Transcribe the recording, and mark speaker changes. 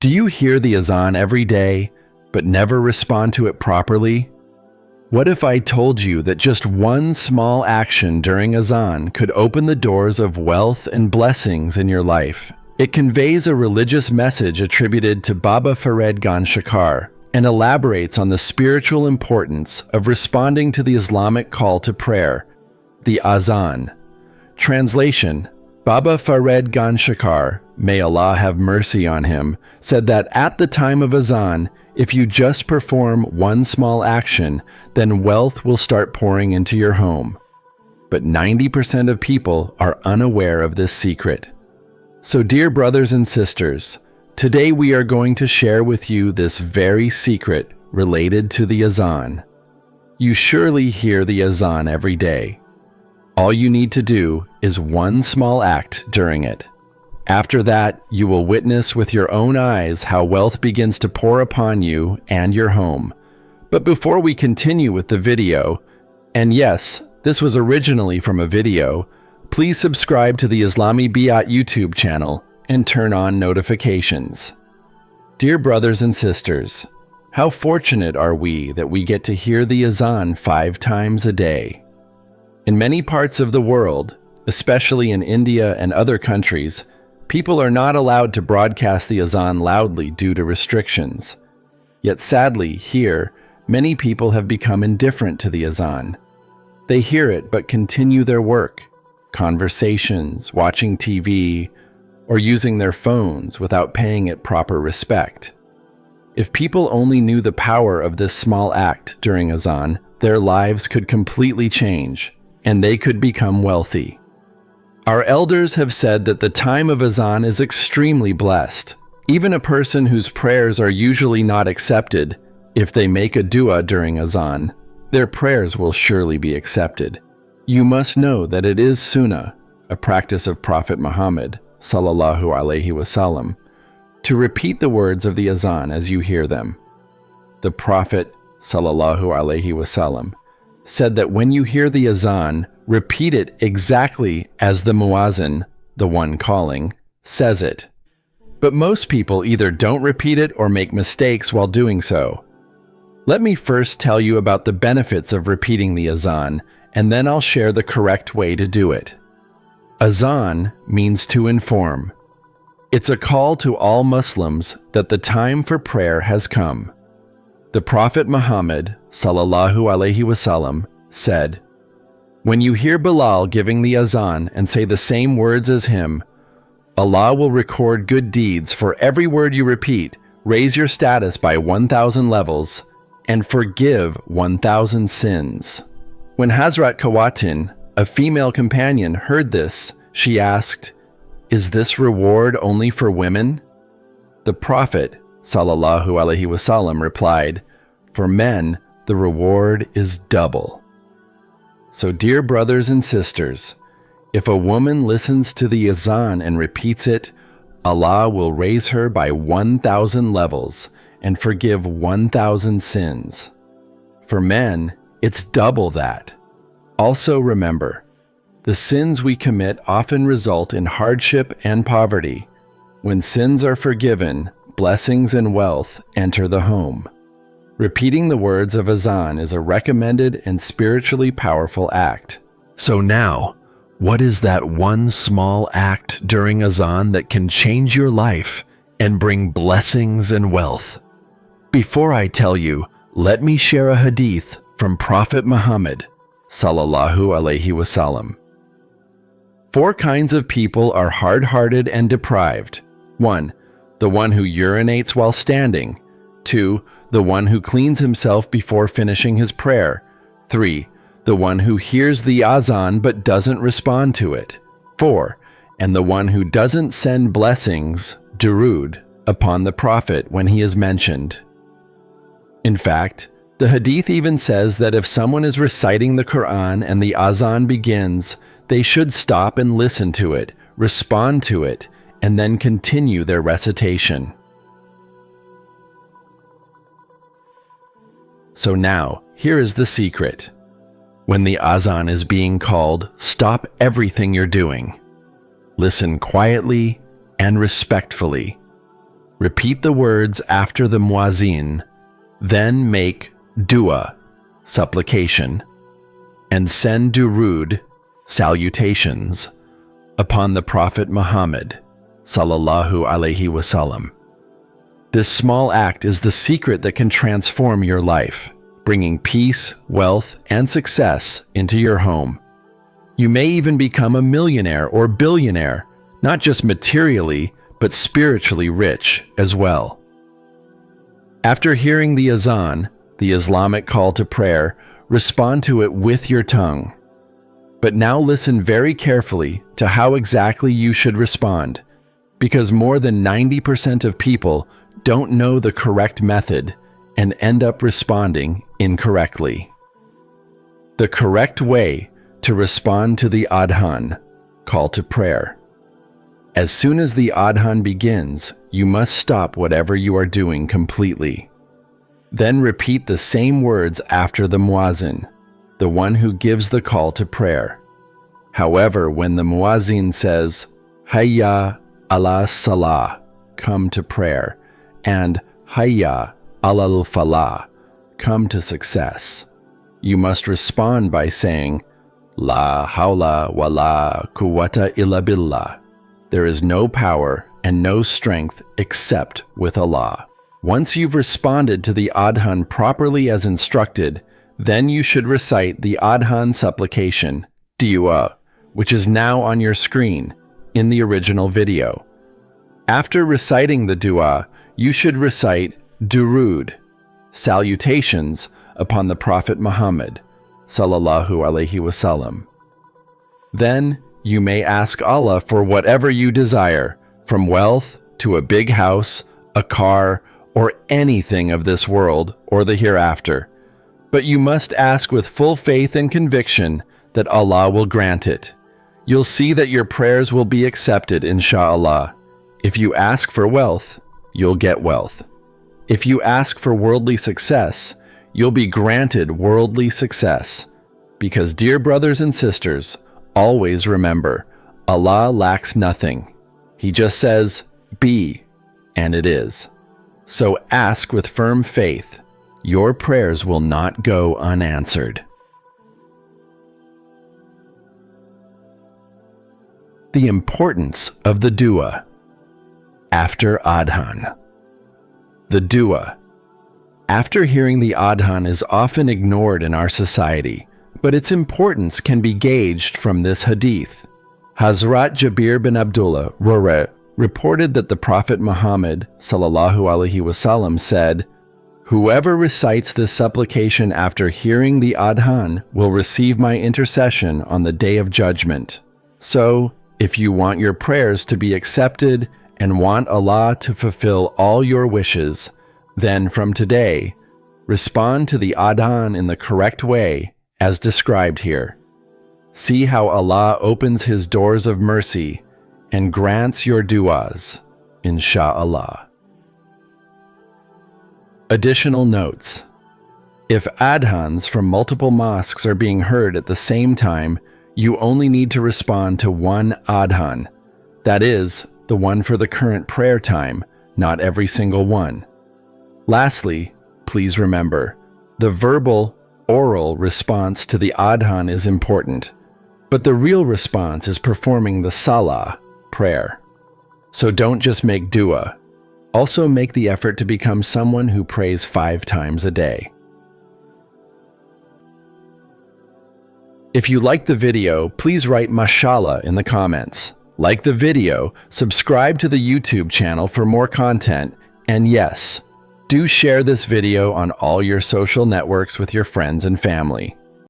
Speaker 1: Do you hear the Azan every day, but never respond to it properly? What if I told you that just one small action during Azan could open the doors of wealth and blessings in your life? It conveys a religious message attributed to Baba Farid Ganj Shakar and elaborates on the spiritual importance of responding to the Islamic call to prayer, the Azan. Translation: Baba Farid Ganj Shakar, may Allah have mercy on him, said that at the time of Azan, if you just perform one small action, then wealth will start pouring into your home. But 90% of people are unaware of this secret. So dear brothers and sisters, today we are going to share with you this very secret related to the Azan. You surely hear the Azan every day. All you need to do is one small act during it. After that, you will witness with your own eyes how wealth begins to pour upon you and your home. But before we continue with the video, and yes, this was originally from a video, please subscribe to the Islamic YouTube channel and turn on notifications. Dear brothers and sisters, how fortunate are we that we get to hear the Azan 5 times a day. In many parts of the world, especially in India and other countries, people are not allowed to broadcast the Azan loudly due to restrictions. Yet sadly, here, many people have become indifferent to the Azan. They hear it but continue their work, conversations, watching TV, or using their phones without paying it proper respect. If people only knew the power of this small act during Azan, their lives could completely change, and they could become wealthy. Our elders have said that the time of Azan is extremely blessed. Even a person whose prayers are usually not accepted, if they make a dua during Azan, their prayers will surely be accepted. You must know that it is Sunnah, a practice of Prophet Muhammad, sallallahu alaihi wasallam, to repeat the words of the Azan as you hear them. The Prophet, sallallahu alaihi wasallam, said that when you hear the Azan, repeat it exactly as the muazzin, the one calling, says it. But most people either don't repeat it or make mistakes while doing so. Let me first tell you about the benefits of repeating the Azan, and then I'll share the correct way to do it. Azan means to inform. It's a call to all Muslims that the time for prayer has come. The Prophet Muhammad, sallallahu alaihi wasallam, said, "When you hear Bilal giving the Azan and say the same words as him, Allah will record good deeds for every word you repeat, raise your status by 1,000 levels, and forgive 1,000 sins." When Hazrat Kawatin, a female companion, heard this, she asked, "Is this reward only for women?" The Prophet, sallallahu alaihi wasallam, replied, "For men, the reward is double." So dear brothers and sisters, if a woman listens to the Azan and repeats it, Allah will raise her by 1,000 levels and forgive 1,000 sins. For men, it's double that. Also remember, the sins we commit often result in hardship and poverty. When sins are forgiven, blessings and wealth enter the home. Repeating the words of Azan is a recommended and spiritually powerful act. So now, what is that one small act during Azan that can change your life and bring blessings and wealth? Before I tell you, let me share a hadith from Prophet Muhammad, sallallahu alaihi wasallam. 4 kinds of people are hard-hearted and deprived. 1. The one who urinates while standing. 2. The one who cleans himself before finishing his prayer. 3. The one who hears the Azan but doesn't respond to it. 4. And the one who doesn't send blessings, Durood, upon the Prophet when he is mentioned. In fact, the Hadith even says that if someone is reciting the Quran and the Azan begins, they should stop and listen to it, respond to it, and then continue their recitation. So now, here is the secret. When the Azan is being called, stop everything you're doing. Listen quietly and respectfully. Repeat the words after the muazzin, then make dua, supplication, and send durood, salutations, upon the Prophet Muhammad, sallallahu alaihi wasallam. This small act is the secret that can transform your life, bringing peace, wealth, and success into your home. You may even become a millionaire or billionaire, not just materially, but spiritually rich as well. After hearing the Azan, the Islamic call to prayer, respond to it with your tongue. But now listen very carefully to how exactly you should respond, because more than 90% of people don't know the correct method and end up responding incorrectly. The correct way to respond to the Adhan, call to prayer. As soon as the Adhan begins, you must stop whatever you are doing completely. Then repeat the same words after the muazzin, the one who gives the call to prayer. However, when the muazzin says, Hayya ala salah, come to prayer, and Hayya alal falah, come to success, you must respond by saying, La hawla wa la quwwata illa billah. There is no power and no strength except with Allah. Once you've responded to the Adhan properly as instructed, then you should recite the Adhan supplication, dua, which is now on your screen in the original video. After reciting the dua, you should recite Durood, salutations upon the Prophet Muhammad, sallallahu alaihi wasallam. Then you may ask Allah for whatever you desire, from wealth to a big house, a car, or anything of this world or the hereafter. But you must ask with full faith and conviction that Allah will grant it. You'll see that your prayers will be accepted, insha'Allah. If you ask for wealth, you'll get wealth. If you ask for worldly success, you'll be granted worldly success. Because, dear brothers and sisters, always remember, Allah lacks nothing. He just says, be, and it is. So ask with firm faith. Your prayers will not go unanswered. The importance of the dua after Adhan. The dua. After hearing the Adhan is often ignored in our society, but its importance can be gauged from this hadith. Hazrat Jabir bin Abdullah reported that the Prophet Muhammad sallallahu alaihi wasallam said, Whoever recites this supplication after hearing the Adhan will receive my intercession on the Day of Judgment. So, if you want your prayers to be accepted and want Allah to fulfill all your wishes, then from today, respond to the Adhan in the correct way as described here. See how Allah opens His doors of mercy and grants your du'as, insha'Allah. Additional notes. If adhans from multiple mosques are being heard at the same time, you only need to respond to one adhan. That is, the one for the current prayer time, not every single one. Lastly, please remember, the verbal, oral response to the adhan is important, but the real response is performing the salah, prayer. So don't just make dua. Also make the effort to become someone who prays 5 times a day. If you liked the video, please write mashallah in the comments. Like the video, subscribe to the YouTube channel for more content, and yes, do share this video on all your social networks with your friends and family.